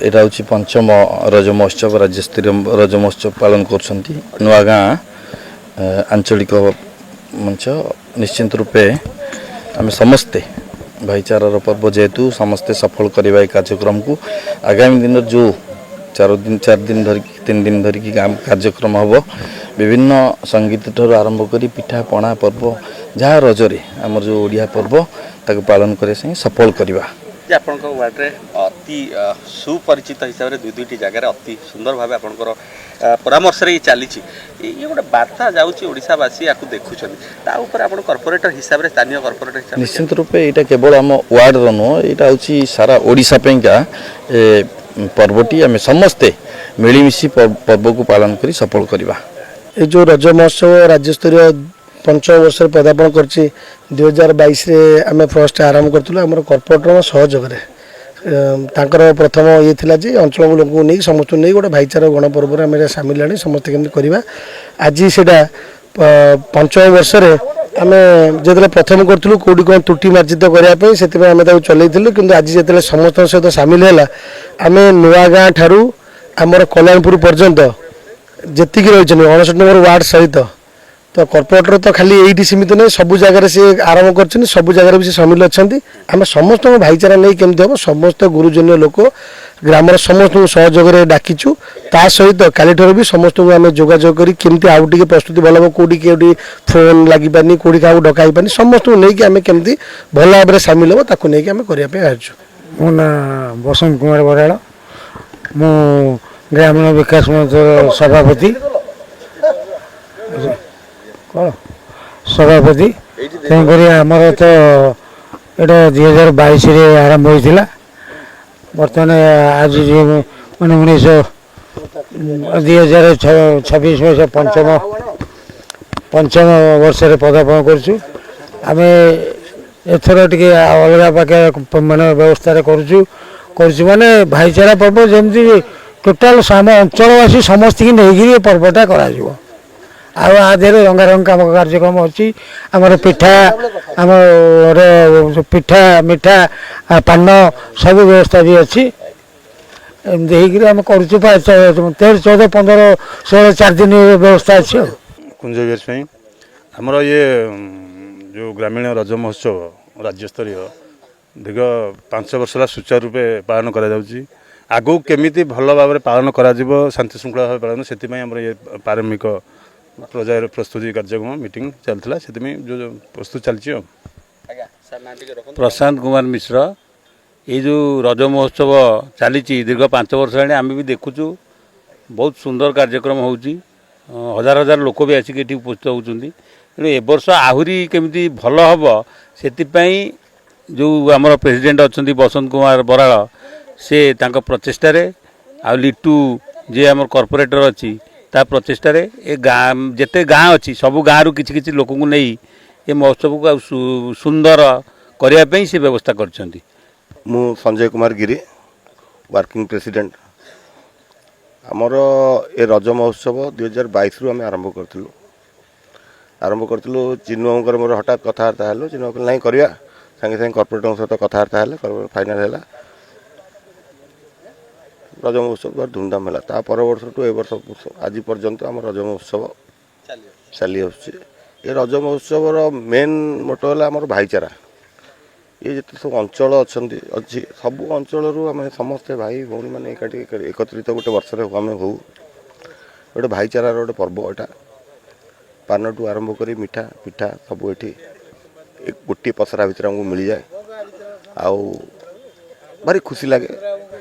এটা হচ্ছে পঞ্চম রজ মহোৎসব রাজ্যস্তরীয় রজ মহোৎসব পালন করছেন নূয়াগাঁ আঞ্চলিক মঞ্চ নিশ্চিন্ত রূপে আমি সমস্তে ভাইচারার পর্ব যেহেতু সমস্তে সফল করা এই কার্যক্রম কু আগামী দিনের যে 4 দিন ধরিকি 3 দিন ধরিকি কার্যক্রম হব বিভিন্ন সঙ্গীত ঠার আরম্ভ করে পিঠা পଣା পর্ব যা রজরে আমার যে ওড়িয়া পর্ব তাকে পালন করে সফল করা ଆପଣଙ୍କ ୱାର୍ଡ଼ରେ ଅତି ସୁପରିଚିତ ହିସାବରେ ଦୁଇଟି ଜାଗାରେ ଅତି ସୁନ୍ଦର ଭାବେ ଆପଣଙ୍କର ପରାମର୍ଶରେ ଇଏ ଚାଲିଛି ଇଏ ଗୋଟେ ବାର୍ତ୍ତା ଯାଉଛି ଓଡ଼ିଶାବାସୀ ୟାକୁ ଦେଖୁଛନ୍ତି ତା ଉପରେ ଆପଣ କର୍ପୋରେଟର ହିସାବରେ ସ୍ଥାନୀୟ କର୍ପୋରେଟର ହିସାବରେ ନିଶ୍ଚିତ ରୂପେ ଏଇଟା କେବଳ ଆମ ୱାର୍ଡ଼ର ନୁହଁ ଏଇଟା ହେଉଛି ସାରା ଓଡ଼ିଶା ପାଇଁକା ଏ ପର୍ବଟି ଆମେ ସମସ୍ତେ ମିଳିମିଶି ପର୍ବକୁ ପାଳନ କରି ସଫଳ କରିବା। ଏ ଯେଉଁ ରଜ ମହୋତ୍ସବ ରାଜ୍ୟସ୍ତରୀୟ ପଞ୍ଚମ ବର୍ଷରେ ପଦାର୍ପଣ କରିଛି 2022ରେ ଆମେ ଫାର୍ଷ୍ଟ ଆରମ୍ଭ କରିଥିଲୁ ଆମର କର୍ପୋରେଟର ସହଯୋଗରେ ତାଙ୍କର ପ୍ରଥମ ଇଏ ଥିଲା ଯେ ଅଞ୍ଚଳ ଲୋକଙ୍କୁ ନେଇ ସମସ୍ତଙ୍କୁ ନେଇ ଗୋଟେ ଭାଇଚାରା ଗଣପର୍ବରେ ଆମେ ସାମିଲ ଆଣି ସମସ୍ତେ କେମିତି କରିବା ଆଜି ସେଇଟା ପଞ୍ଚମ ବର୍ଷରେ ଆମେ ଯେତେବେଳେ ପ୍ରଥମ କରିଥିଲୁ କେଉଁଠି କ'ଣ ତ୍ରୁଟି ମାର୍ଜିତ କରିବା ପାଇଁ ସେଥିପାଇଁ ଆମେ ତାକୁ ଚଲେଇଥିଲୁ କିନ୍ତୁ ଆଜି ଯେତେବେଳେ ସମସ୍ତଙ୍କ ସହିତ ସାମିଲ ହେଲା ଆମେ ନୂଆଗାଁ ଠାରୁ ଆମର କଲ୍ୟାଣପୁର ପର୍ଯ୍ୟନ୍ତ ଯେତିକି ରହିଛନ୍ତି 59 ନମ୍ବର ୱାର୍ଡ଼ ସହିତ तो कॉर्पोरेटर तो खाली यही सीमित नहीं सब जगह से आरंभ कर सब जगह भी सामिल अच्छा आम समस्त भाईचारा नहीं केमती हम समस्त गुरुजन लोक ग्रामर समस्त सहयोग डाकिचु ता सहित काली भी समस्त आम जोगाजोग करमती आउ टे प्रस्तुति भल हम कौटी कौटी फोन लगी पानी कौटी क्या डकाई पानी समस्त नहीं आम केमती भल भाव में सामिल हम ताकू नहीं आम करने आसु मो ना बसंत कुमार बराड़ मु ग्रामीण विकास मंच सभापति कौन सभापति तेणुक आमर तो ये 2022 आरंभ होता बर्तमान आज मैंने 2026 वर्ष पंचम वर्ष पदार्पण करें एथर टे अलग पाखे मानने व्यवस्था करे भाईचारा पर्व जमी टोटाल आम अंचलवासी समस्त की नहीं पर्वटा कर आधे रंगारंग काम कार्यक्रम अच्छी आमर पिठा आम पिठा मिठा पान सब व्यवस्था भी अच्छी एमती आम कर 13, 14, 15, 16, 4 दिन व्यवस्था अच्छी कुंज आमर ये जो ग्रामीण रज महोत्सव राज्यस्तरीय दीर्घ 5 वर्ष सुचारू रूपे पालन करगू केमी भल भाव में पालन कर शांति श्रृंखला भाव पालन से ये प्रारंभिक प्रजा प्रस्तुति कार्यक्रम मीटिंग चलता से जो प्रस्तुत चलती प्रशांत कुमार मिश्र ये जो रज महोत्सव चली दीर्घ 5 वर्ष आम भी देखुचु बहुत सुंदर कार्यक्रम हो हजार हजार लोक भी आसिक ये उपस्थित होती तेणु ए वर्ष आहरी केमी भल हम से जो आमर प्रेसिडेंट अच्छा बसंत कुमार बराड़ से प्रचेषार आ लिटू जे आम कॉर्पोरेटर अच्छी ता प्रचेषार ए गाँ जिते गाँ अच्छी सब गाँव रु किसी लोक नहीं ये महोत्सव को सुंदर करने से व्यवस्था कर संजय कुमार गिरी वर्किंग प्रेसिडेंट आमर ए रज महोत्सव 2022 रु आम आरंभ करूँ चिन्मकर मोर हठात कथबार्ता हेलु चिन्मक नहीं करवा सागे सागे कॉर्पोरेटर सहित कथबार्ता है फाइनाल है रज महोत्सव बहुत धूमधाम है ता पर वर्ष टू ए वर्ष आज पर्यंत आम रज महोत्सव चली ये रज महोत्सव मेन मोटो है आम भाईचारा ये जिते सब अंचल अच्छी सब अंचल आम समस्ते भाई भौणी मैंने एकत्रित गोटे वर्ष आम हो गोटे भाईचारार गोटे पर्व एटा पान टू आरंभ कर मिठा पिठा सब ये गोटे पसरा भितर आमको मिल जाए आउ भारी खुशी लगे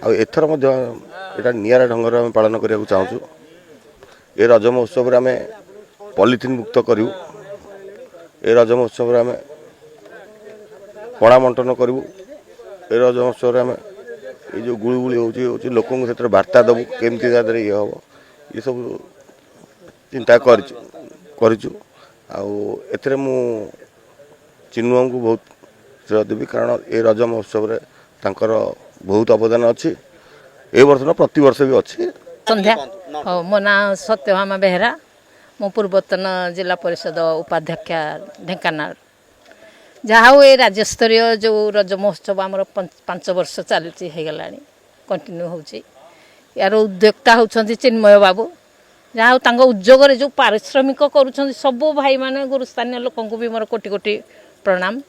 आथर यहाँ निरा ढंग से पालन करने चाहूँ ये रज महोत्सव आम पॉलिथिन मुक्त करूँ ये रज महोत्सव आम पणा बंटन करूँ ये रज महोत्सव आम ये जो गुड़गुड़ी हो लोक बार्ता देवु केमती ये हम ये सब चिंता करूँ आउ मु चिन्मू को बहुत श्रेय देवी कारण ये रज महोत्सव तांकर बहुत अवदान अच्छी ए वर्ष न प्रति वर्ष भी अच्छी संध्या मो ना सत्यभामा बेहरा मो पूर्वतन जिला परिषद उपाध्यक्ष ढेंकानाल जहाँ ये राज्यस्तरीय जो रज महोत्सव आमर 5 वर्ष चलती है गलानी कंटिन्यू होउची यार उद्योक्ता होउछंती चिन्मय बाबू जहाँ हौ तांको उद्योगरे जो पारिश्रमिक करूछंती सबो भाई माने गुरुस्थानीय लोकंकु भी मोर कोटि कोटि प्रणाम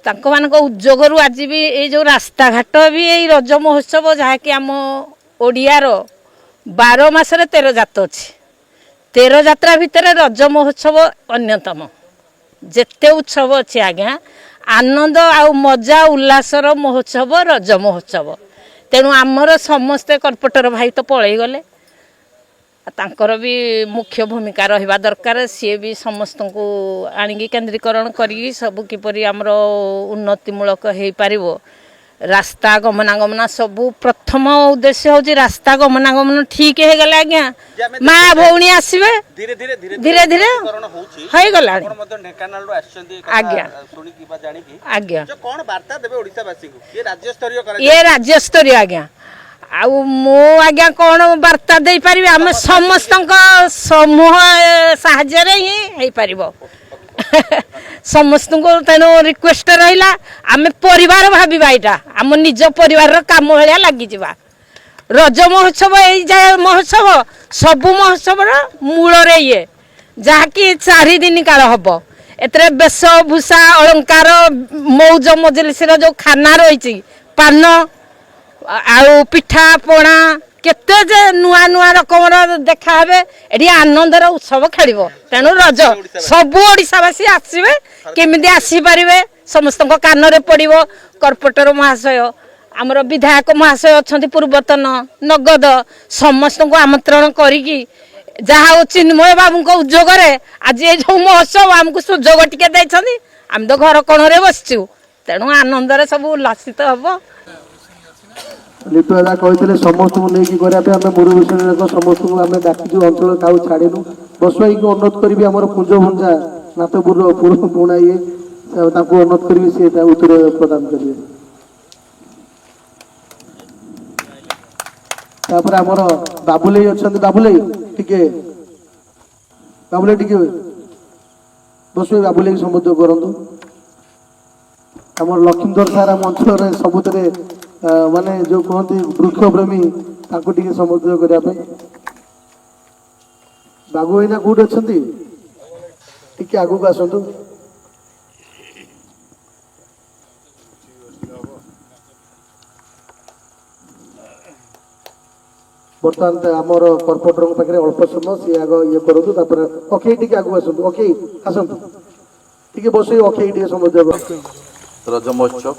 तांको मानको उद्योगरु आज भी ए जो रास्ता घाट भी ए रज महोत्सव जहाँ कि आम ओडियार 12 मासरे 13 जात अछि 13 जात्रा भितर रज महोत्सव अन्यतम जेते उत्सव अच्छे आज्ञा आनंद आ मजा उल्लासर महोत्सव रज महोत्सव तेणु आमर समस्ते कर्पोरेटर भाई तो पलि गले तांकर भी मुख्य भूमिका रहिबा दरकार सी भी समस्त को आनिकी केंद्रीकरण करी सब किपरि आमर उन्नतिमूलक हो पारिबो रास्ता गमनागमन सबू प्रथम उद्देश्य हूँ रास्ता गमनागमन ठीक हो गला आज्ञा माँ भौणी आसबे धीरे धीरे धीरे धीरे धीरे हो गला ढेंकानाल आज्ञा आज्ञा कौन वार्ता देबे ओडिसावासी को ये राज्य स्तरीय आज्ञा आउ मो आज्ञा कौन वार्ता दे पारिबे हम समस्त समूह साहाय्य ही पारिबो समस्त को तेणु रिक्वेस्ट रहा आम परिवार भाविबा यहाँ आम निज परिवार काम भाया लगी रज महोत्सव ये महोत्सव सबु महोत्सव मूल ये जहाँकि 4 दिन काल हम एतरे वेशभूषा अलंकार मौज मजलिसर जो खाना रही पान आउ पिठा पणा केते जे नुआ नुआ रकम देखा ये आनंदर उत्सव खेल तेणु रज सबू ओडिशावासी आसबे केमिति आसीपारे समस्त कान रे पड़ो कर्पोरेटर महाशय आमर विधायक महाशय अच्छा पूर्वतन नगद समस्त को आमंत्रण करी जहाँ चिन्मय बाबू उद्योग आज ये जो महोत्सव आमको सुजोग टिके आम तो घर कोण बसचु तेणु आनंदरे सब उल्लासित हम लिटू दादा कहते समस्त को लेकिन करने आम मुरुभूषण समस्त को आम डाकिचु अंचल काउ छाड़ेनु बसवाई को अनुरोध करी आम कुंज भंजा नाथपुर पुणा ये अनुरोध करी से उत्तर प्रदान करेंगे तापर आमर बाबुले अच्छा बाबुले टिके बसवाई बाबुले संबोधन करूँ आम लक्ष्मीधर सार आम अंचल सबुतरे माने जो कहते वृक्ष प्रेमी टे समर्थन करने बाबू भाईना कौट अच्छा टे आगू आसतु बर्तमान आमर कर्पोरेटर पाखे अल्प समय सी आग ये करूँ ओके टे आगू आसतु ओके आसतु टे बस ओके टे समर्थन रज महोत्सव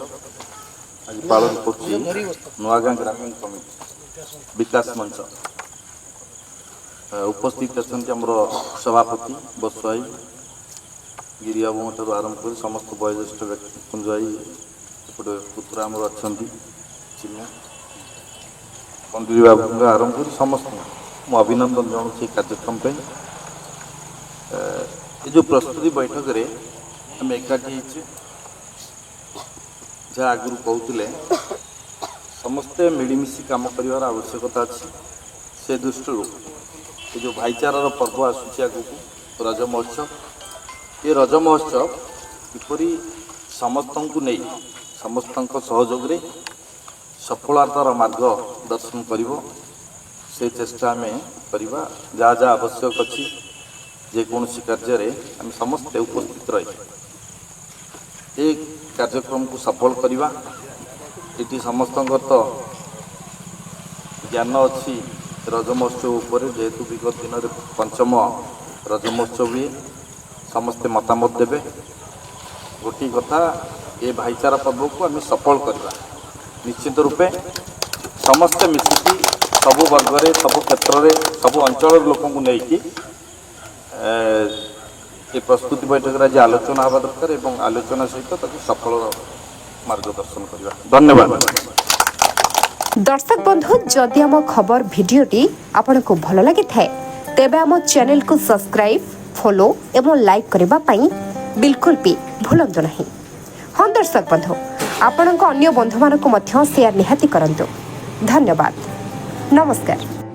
आज पालन कर नुआगाँ ग्रामीण कमिटी विकास मंच उपस्थित अच्छा सभापति बसवाई गिरिबाबू ठार आरंभ कर समस्त वयोज्येष्ठ व्यक्ति कुंजाई एपटे पुत्र आमर अच्छा चिन्ह कंदुरी बाबू आरंभ कर समस्त मु अभिनंदन जनाऊँ कार्यक्रम ये जो प्रस्तुति बैठक में आम एकाठी जहाँ आगुरी कहते समस्ते मिलमिशि कम कर आवश्यकता अच्छी से दृष्टि ये जो भाईचारार पर्व आसूँ आगू रज महोत्सव ये रज महोत्सव किपरि समस्त को नहीं समस्त सहयोग सफलतार मार्ग दर्शन कर से चेष्टा आम करवा जहाँ जहाँ आवश्यक अच्छी जेकोसी कार्य आम समस्ते उपस्थित रही एक कार्यक्रम को सफल करवा ये समस्त तो ज्ञान अच्छी रज महोत्सव उपर जेहेतु विगत दिन में 5म रज महोत्सव हुए समस्ते मतामत देवे गोटे कथा ये भाईचारा पर्व को आम सफल करवा निश्चित रूपे समस्ते मिसिकी सबु वर्ग सबु क्षेत्र में सबु अंचल लोक नहीं ये प्रस्तुति बैठक आज आलोचना हवा दरकार एवं आलोचना सहित सफल मार्गदर्शन करवा धन्यवाद। दर्शक बंधु जदि आम खबर भिडियोटी आपन को भल लगी थाए तेबे आम चैनल को सब्सक्राइब फॉलो एवं लाइक करबा पई बिल्कुल भी भूलंतु नहीं। हाँ दर्शक बंधु आपण अन्य बंधु मानक मध्य शेयर निहाती करंतु। धन्यवाद नमस्कार।